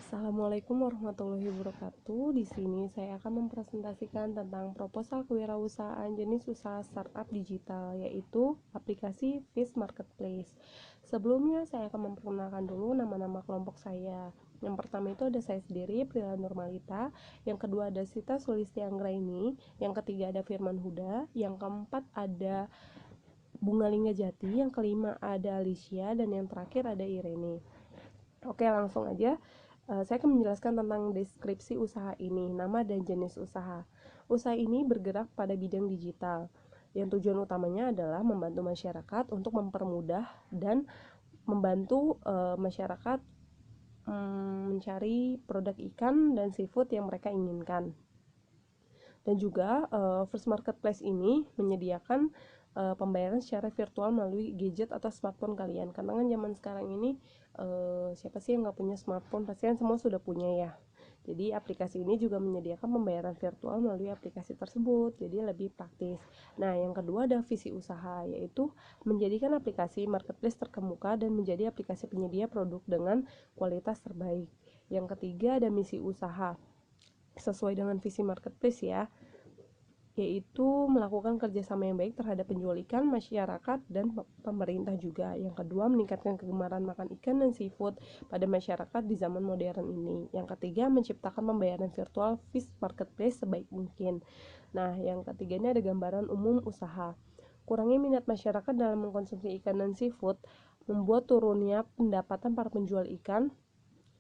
Assalamualaikum warahmatullahi wabarakatuh. Di sini saya akan mempresentasikan tentang proposal kewirausahaan jenis usaha startup digital, yaitu aplikasi Fish Marketplace. Sebelumnya saya akan memperkenalkan dulu nama-nama kelompok saya. Yang pertama itu ada saya sendiri, Prila Normalita. Yang kedua ada Sita Sulistianggraini. Yang ketiga ada Firman Huda. Yang keempat ada Bunga Linggajati. Yang kelima ada Alicia. Dan yang terakhir ada Irene. Oke, langsung aja. Saya akan menjelaskan tentang deskripsi usaha ini, nama dan jenis usaha. Usaha ini bergerak pada bidang digital, yang tujuan utamanya adalah membantu masyarakat untuk mempermudah dan membantu masyarakat mencari produk ikan dan seafood yang mereka inginkan. Dan juga First Marketplace ini menyediakan pembayaran secara virtual melalui gadget atau smartphone kalian. Karena kan zaman sekarang ini siapa sih yang nggak punya smartphone? Pasti kan semua sudah punya ya. Jadi aplikasi ini juga menyediakan pembayaran virtual melalui aplikasi tersebut, jadi lebih praktis. Nah, yang kedua ada visi usaha, yaitu menjadikan aplikasi marketplace terkemuka dan menjadi aplikasi penyedia produk dengan kualitas terbaik. Yang ketiga ada misi usaha, sesuai dengan visi marketplace ya, yaitu melakukan kerjasama yang baik terhadap penjual ikan, masyarakat, dan pemerintah juga. Yang kedua, meningkatkan kegemaran makan ikan dan seafood pada masyarakat di zaman modern ini. Yang ketiga, menciptakan pembayaran virtual Fish Marketplace sebaik mungkin. Nah, yang ketiga ini ada gambaran umum usaha. Kurangnya minat masyarakat dalam mengkonsumsi ikan dan seafood membuat turunnya pendapatan para penjual ikan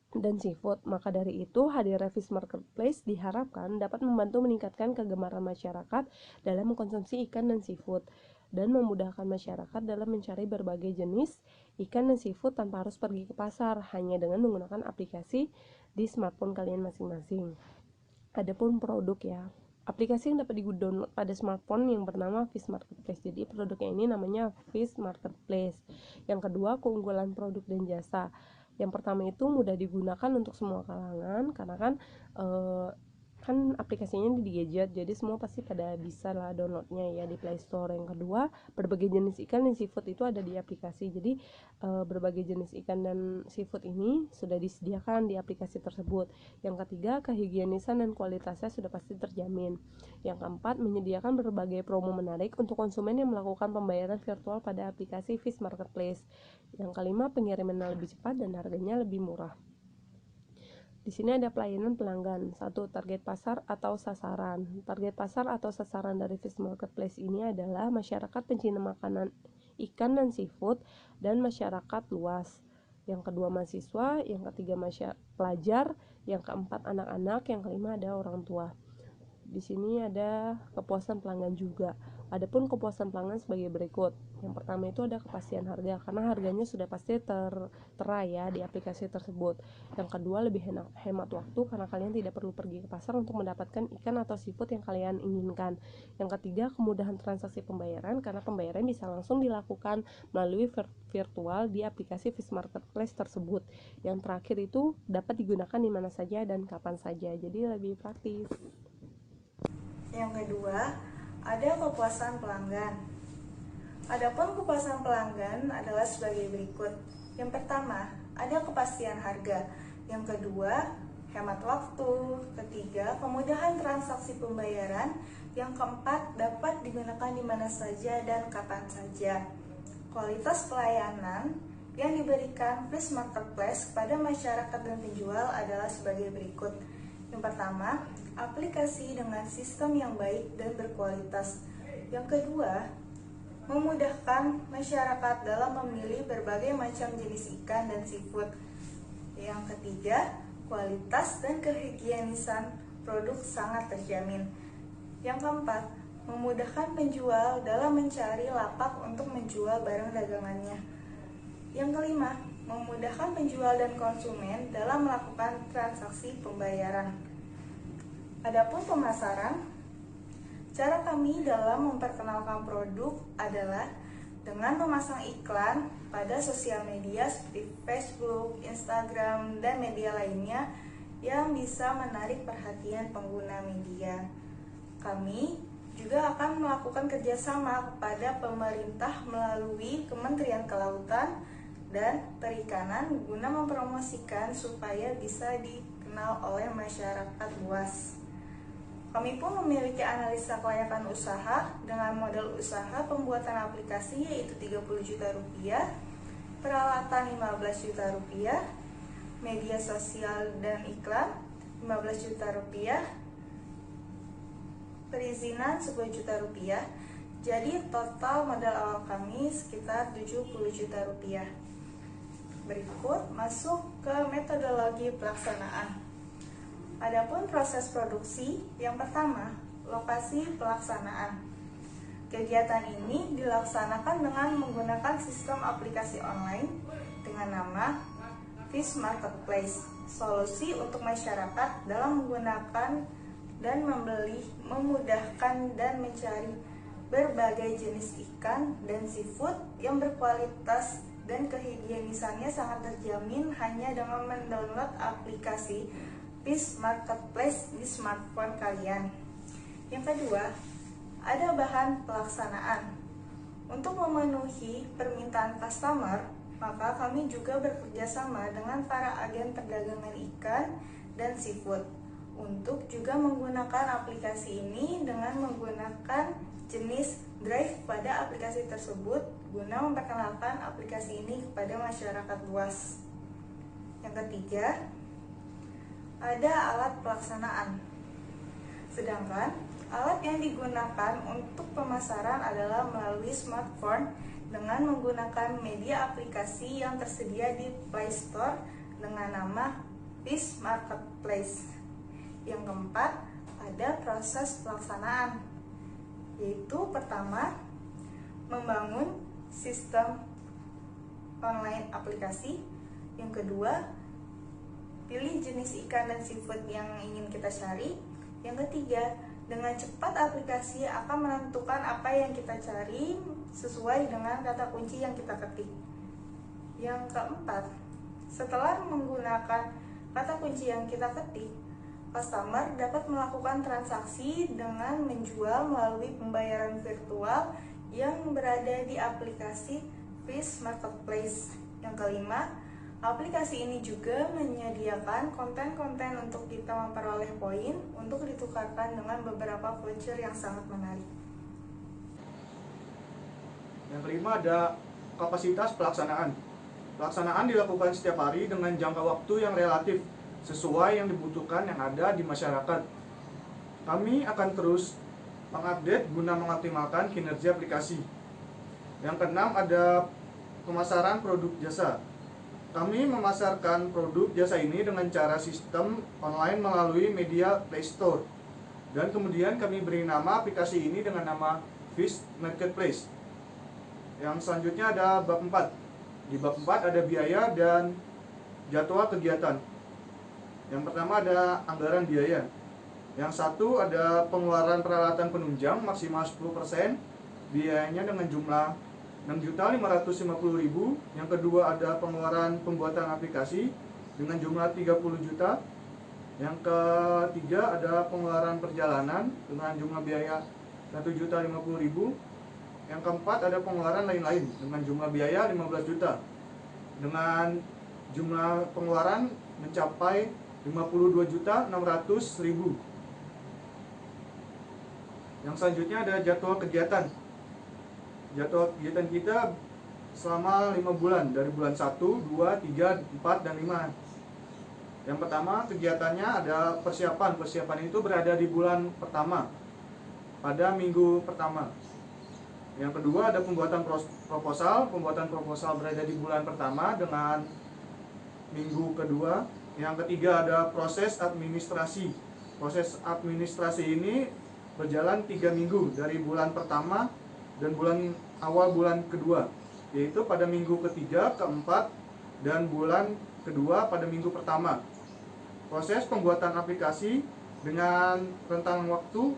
dan seafood. Maka dari itu, hadirnya Fish Marketplace diharapkan dapat membantu meningkatkan kegemaran masyarakat dalam mengkonsumsi ikan dan seafood dan memudahkan masyarakat dalam mencari berbagai jenis ikan dan seafood tanpa harus pergi ke pasar, hanya dengan menggunakan aplikasi di smartphone kalian masing-masing. Adapun produk ya, aplikasi yang dapat di-download pada smartphone yang bernama Fish Marketplace. Jadi produknya ini namanya Fish Marketplace. Yang kedua, keunggulan produk dan jasa. Yang pertama itu mudah digunakan untuk semua kalangan, karena kan aplikasinya di gadget, jadi semua pasti pada bisa lah downloadnya ya di Play Store. Yang kedua, berbagai jenis ikan dan seafood itu ada di aplikasi, jadi berbagai jenis ikan dan seafood ini sudah disediakan di aplikasi tersebut. Yang ketiga, kehigienisan dan kualitasnya sudah pasti terjamin. Yang keempat, menyediakan berbagai promo menarik untuk konsumen yang melakukan pembayaran virtual pada aplikasi Fish Marketplace. Yang kelima, pengiriman lebih cepat dan harganya lebih murah. Di sini ada pelayanan pelanggan. 1. Target pasar atau sasaran. Target pasar atau sasaran dari Fish Marketplace ini adalah masyarakat pencinta makanan ikan dan seafood dan masyarakat luas. Yang kedua mahasiswa, yang ketiga pelajar, yang keempat anak-anak, yang kelima ada orang tua. Di sini ada kepuasan pelanggan juga. Adapun kepuasan pelanggan sebagai berikut. Yang pertama itu ada kepastian harga, karena harganya sudah pasti tertera ya di aplikasi tersebut. Yang kedua, lebih hemat waktu, karena kalian tidak perlu pergi ke pasar untuk mendapatkan ikan atau seafood yang kalian inginkan. Yang ketiga, kemudahan transaksi pembayaran, karena pembayaran bisa langsung dilakukan melalui virtual di aplikasi Fish Marketplace tersebut. Yang terakhir itu dapat digunakan di mana saja dan kapan saja, jadi lebih praktis. Yang kedua, ada kepuasan pelanggan. Adapun kepuasan pelanggan adalah sebagai berikut. Yang pertama, ada kepastian harga. Yang kedua, hemat waktu. Ketiga, kemudahan transaksi pembayaran. Yang keempat, dapat digunakan di mana saja dan kapan saja. Kualitas pelayanan yang diberikan Fish Marketplace kepada masyarakat dan penjual adalah sebagai berikut. Yang pertama, aplikasi dengan sistem yang baik dan berkualitas. Yang kedua, memudahkan masyarakat dalam memilih berbagai macam jenis ikan dan seafood. Yang ketiga, kualitas dan kehigienisan produk sangat terjamin. Yang keempat, memudahkan penjual dalam mencari lapak untuk menjual barang dagangannya. Yang kelima, memudahkan penjual dan konsumen dalam melakukan transaksi pembayaran. Adapun pemasaran, cara kami dalam memperkenalkan produk adalah dengan memasang iklan pada sosial media seperti Facebook, Instagram, dan media lainnya yang bisa menarik perhatian pengguna media. Kami juga akan melakukan kerjasama kepada pemerintah melalui Kementerian Kelautan dan perikanan guna mempromosikan supaya bisa dikenal oleh masyarakat luas. Kami pun memiliki analisa kelayakan usaha dengan modal usaha pembuatan aplikasi yaitu 30 juta rupiah, peralatan 15 juta rupiah, media sosial dan iklan 15 juta rupiah, perizinan 10 juta rupiah. Jadi total modal awal kami sekitar 70 juta rupiah. Berikut masuk ke metodologi pelaksanaan. Adapun proses produksi, yang pertama, lokasi pelaksanaan. Kegiatan ini dilaksanakan dengan menggunakan sistem aplikasi online dengan nama Fish Marketplace, solusi untuk masyarakat dalam menggunakan dan membeli, memudahkan dan mencari berbagai jenis ikan dan seafood yang berkualitas dan kehigienisannya sangat terjamin hanya dengan mendownload aplikasi Fish Marketplace di smartphone kalian. Yang kedua, ada bahan pelaksanaan. Untuk memenuhi permintaan customer, maka kami juga bekerja sama dengan para agen perdagangan ikan dan seafood untuk juga menggunakan aplikasi ini dengan menggunakan jenis drive pada aplikasi tersebut guna memperkenalkan aplikasi ini kepada masyarakat luas. Yang ketiga, ada alat pelaksanaan. Sedangkan alat yang digunakan untuk pemasaran adalah melalui smartphone dengan menggunakan media aplikasi yang tersedia di Play Store dengan nama Fish Marketplace. Yang keempat, ada proses pelaksanaan, yaitu pertama, membangun sistem online aplikasi. Yang kedua, pilih jenis ikan dan seafood yang ingin kita cari. Yang ketiga, dengan cepat aplikasi akan menentukan apa yang kita cari sesuai dengan kata kunci yang kita ketik. Yang keempat, setelah menggunakan kata kunci yang kita ketik, customer dapat melakukan transaksi dengan menjual melalui pembayaran virtual yang berada di aplikasi Fish Marketplace. Yang kelima, aplikasi ini juga menyediakan konten-konten untuk kita memperoleh poin untuk ditukarkan dengan beberapa voucher yang sangat menarik. Yang kelima ada kapasitas pelaksanaan. Pelaksanaan dilakukan setiap hari dengan jangka waktu yang relatif sesuai yang dibutuhkan yang ada di masyarakat. Kami akan terus mengupdate guna mengoptimalkan kinerja aplikasi. Yang keenam ada pemasaran produk jasa. Kami memasarkan produk jasa ini dengan cara sistem online melalui media Play Store. Dan kemudian kami beri nama aplikasi ini dengan nama Fish Marketplace. Yang selanjutnya ada bab 4. Di bab 4 ada biaya dan jadwal kegiatan. Yang pertama ada anggaran biaya. Yang satu ada pengeluaran peralatan penunjang maksimal 10%, biayanya dengan jumlah 6.550.000. Yang kedua ada pengeluaran pembuatan aplikasi dengan jumlah 30 juta. Yang ketiga ada pengeluaran perjalanan dengan jumlah biaya 1.050.000. Yang keempat ada pengeluaran lain-lain dengan jumlah biaya 15 juta. Dengan jumlah pengeluaran mencapai 52.600.000. Yang selanjutnya ada jadwal kegiatan. Jadwal kegiatan kita selama 5 bulan, dari bulan 1, 2, 3, 4, dan 5. Yang pertama kegiatannya ada persiapan. Persiapan itu berada di bulan pertama, pada minggu pertama. Yang kedua ada pembuatan proposal. Pembuatan proposal berada di bulan pertama dengan minggu kedua. Yang ketiga ada proses administrasi. Proses administrasi ini berjalan 3 minggu dari bulan pertama dan awal bulan kedua, yaitu pada minggu ketiga, keempat, dan bulan kedua pada minggu pertama. Proses pembuatan aplikasi dengan rentang waktu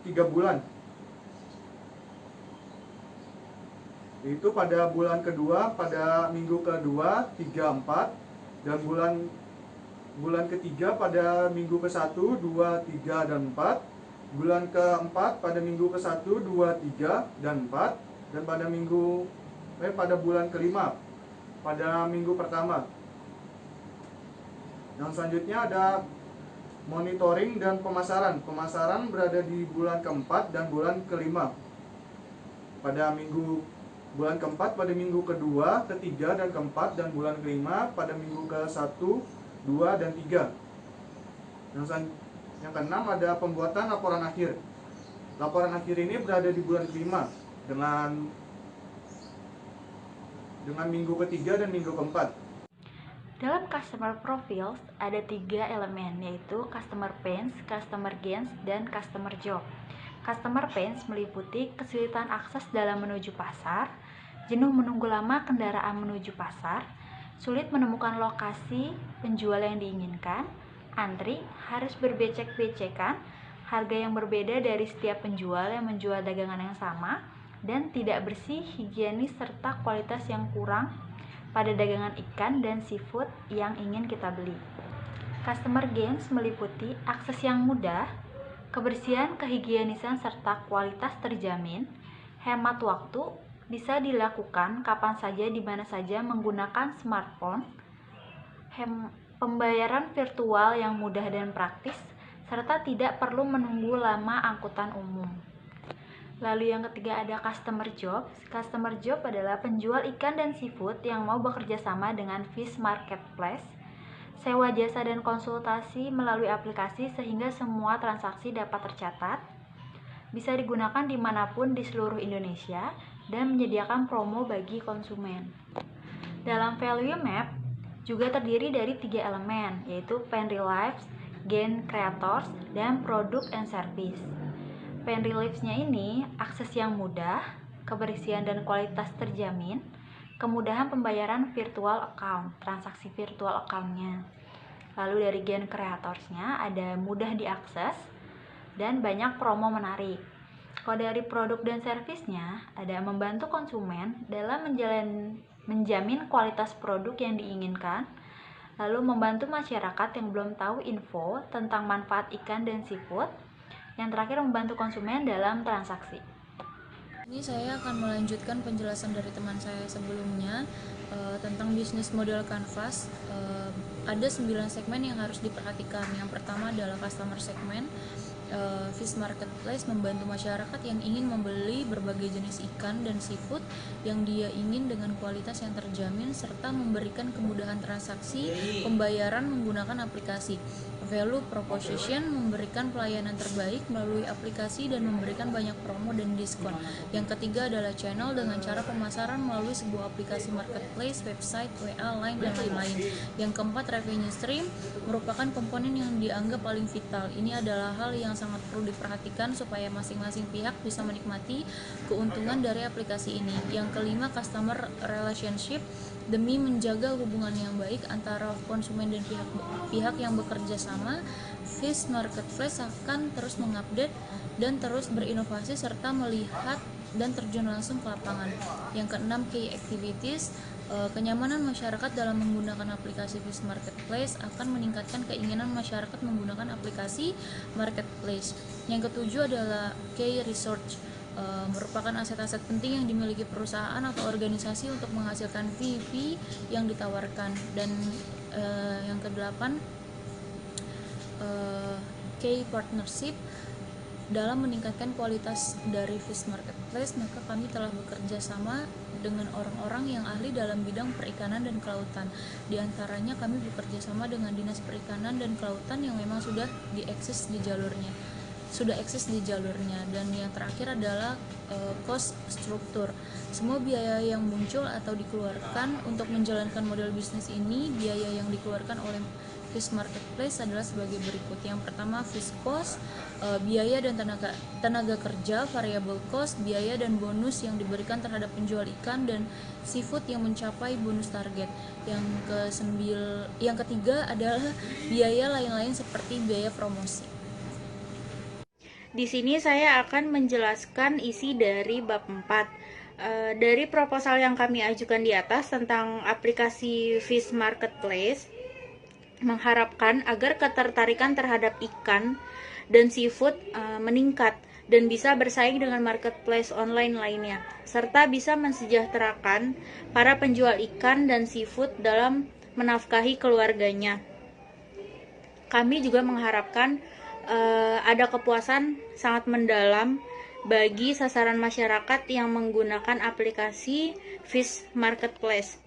3 bulan, yaitu pada bulan kedua, pada minggu kedua, 3, 4, dan bulan ketiga pada minggu ke-1, 2, 3, dan 4. Bulan keempat pada minggu ke-1, 2, 3, dan 4. Dan pada bulan kelima pada minggu pertama. Yang selanjutnya ada monitoring dan pemasaran. Pemasaran berada di bulan keempat dan bulan kelima. Pada bulan keempat pada minggu kedua, ketiga, dan keempat, dan bulan kelima pada minggu ke-1, 2, dan 3. Yang keenam ada pembuatan laporan akhir. Laporan akhir ini berada di bulan kelima dengan minggu ketiga dan minggu keempat. Dalam customer profiles ada 3 elemen, yaitu customer pains, customer gains, dan customer job. Customer pains meliputi kesulitan akses dalam menuju pasar, jenuh menunggu lama kendaraan menuju pasar, sulit menemukan lokasi penjual yang diinginkan, antri, harus berbecek-becekan, harga yang berbeda dari setiap penjual yang menjual dagangan yang sama, dan tidak bersih, higienis, serta kualitas yang kurang pada dagangan ikan dan seafood yang ingin kita beli. Customer gains meliputi akses yang mudah, kebersihan, kehigienisan, serta kualitas terjamin, hemat waktu, bisa dilakukan kapan saja di mana saja menggunakan smartphone, pembayaran virtual yang mudah dan praktis, serta tidak perlu menunggu lama angkutan umum. Lalu yang ketiga ada customer job. Customer job adalah penjual ikan dan seafood yang mau bekerja sama dengan fish marketplace, sewa jasa dan konsultasi melalui aplikasi sehingga semua transaksi dapat tercatat, bisa digunakan dimanapun di seluruh Indonesia, dan menyediakan promo bagi konsumen. Dalam value map juga terdiri dari 3 elemen, yaitu pain reliefs, gain creators, dan product and service. Pain reliefs-nya ini akses yang mudah, kebersihan dan kualitas terjamin, kemudahan pembayaran virtual account, transaksi virtual account-nya. Lalu dari gain creators-nya ada mudah diakses dan banyak promo menarik. Kalau dari produk dan service-nya ada membantu konsumen dalam menjamin kualitas produk yang diinginkan, lalu membantu masyarakat yang belum tahu info tentang manfaat ikan dan seafood. Yang terakhir membantu konsumen dalam transaksi. Ini saya akan melanjutkan penjelasan dari teman saya sebelumnya tentang bisnis model Canvas. Ada 9 segmen yang harus diperhatikan. Yang pertama adalah customer segment. Fish marketplace membantu masyarakat yang ingin membeli berbagai jenis ikan dan seafood yang dia ingin dengan kualitas yang terjamin serta memberikan kemudahan transaksi pembayaran menggunakan aplikasi. Value proposition memberikan pelayanan terbaik melalui aplikasi dan memberikan banyak promo dan diskon. Yang ketiga adalah channel dengan cara pemasaran melalui sebuah aplikasi marketplace, website, WA, Line, dan lain-lain. Yang keempat, revenue stream merupakan komponen yang dianggap paling vital. Ini adalah hal yang sangat perlu diperhatikan supaya masing-masing pihak bisa menikmati keuntungan dari aplikasi ini. Yang kelima, customer relationship demi menjaga hubungan yang baik antara konsumen dan pihak yang bekerja sama. Fish marketplace akan terus mengupdate dan terus berinovasi serta melihat dan terjun langsung ke lapangan. Yang keenam, key activities. Kenyamanan masyarakat dalam menggunakan aplikasi Fish Marketplace akan meningkatkan keinginan masyarakat menggunakan aplikasi marketplace. Yang ketujuh adalah key research, merupakan aset-aset penting yang dimiliki perusahaan atau organisasi untuk menghasilkan fee yang ditawarkan. Dan yang kedelapan, key partnership. Dalam meningkatkan kualitas dari Fish Marketplace, maka kami telah bekerja sama dengan orang-orang yang ahli dalam bidang perikanan dan kelautan. Di antaranya kami bekerja sama dengan Dinas Perikanan dan Kelautan yang memang sudah eksis di jalurnya. Dan yang terakhir adalah cost struktur. Semua biaya yang muncul atau dikeluarkan untuk menjalankan model bisnis ini, biaya yang dikeluarkan oleh Fish Marketplace adalah sebagai berikut. Yang pertama, fish cost, biaya dan tenaga kerja, variable cost, biaya dan bonus yang diberikan terhadap penjual ikan dan seafood yang mencapai bonus target. Yang ketiga adalah biaya lain-lain seperti biaya promosi. Di sini saya akan menjelaskan isi dari bab 4. Dari proposal yang kami ajukan di atas tentang aplikasi Fish Marketplace, mengharapkan agar ketertarikan terhadap ikan dan seafood meningkat dan bisa bersaing dengan marketplace online lainnya, serta bisa mensejahterakan para penjual ikan dan seafood dalam menafkahi keluarganya. Kami juga mengharapkan ada kepuasan sangat mendalam bagi sasaran masyarakat yang menggunakan aplikasi Fish Marketplace.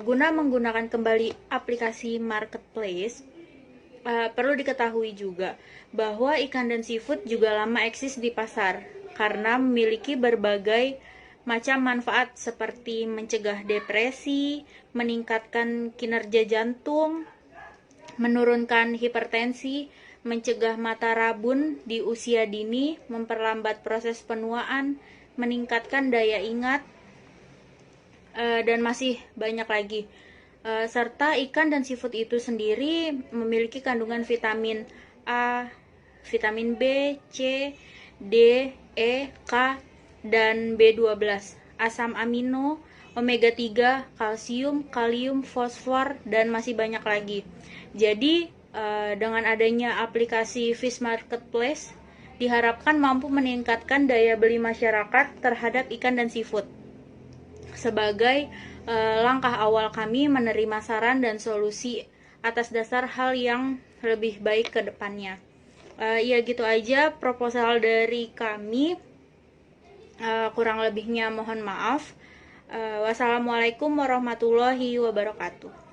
Guna menggunakan kembali aplikasi Marketplace, perlu diketahui juga bahwa ikan dan seafood juga lama eksis di pasar karena memiliki berbagai macam manfaat seperti mencegah depresi, meningkatkan kinerja jantung, menurunkan hipertensi, mencegah mata rabun di usia dini, memperlambat proses penuaan, meningkatkan daya ingat, dan masih banyak lagi. Serta ikan dan seafood itu sendiri memiliki kandungan vitamin A, vitamin B, C, D, E, K, dan B12, asam amino, omega 3, kalsium, kalium, fosfor, dan masih banyak lagi. Jadi, dengan adanya aplikasi Fish Marketplace, diharapkan mampu meningkatkan daya beli masyarakat terhadap ikan dan seafood. Sebagai langkah awal kami menerima saran dan solusi atas dasar hal yang lebih baik ke depannya. Ya gitu aja proposal dari kami. Kurang lebihnya mohon maaf. Wassalamualaikum warahmatullahi wabarakatuh.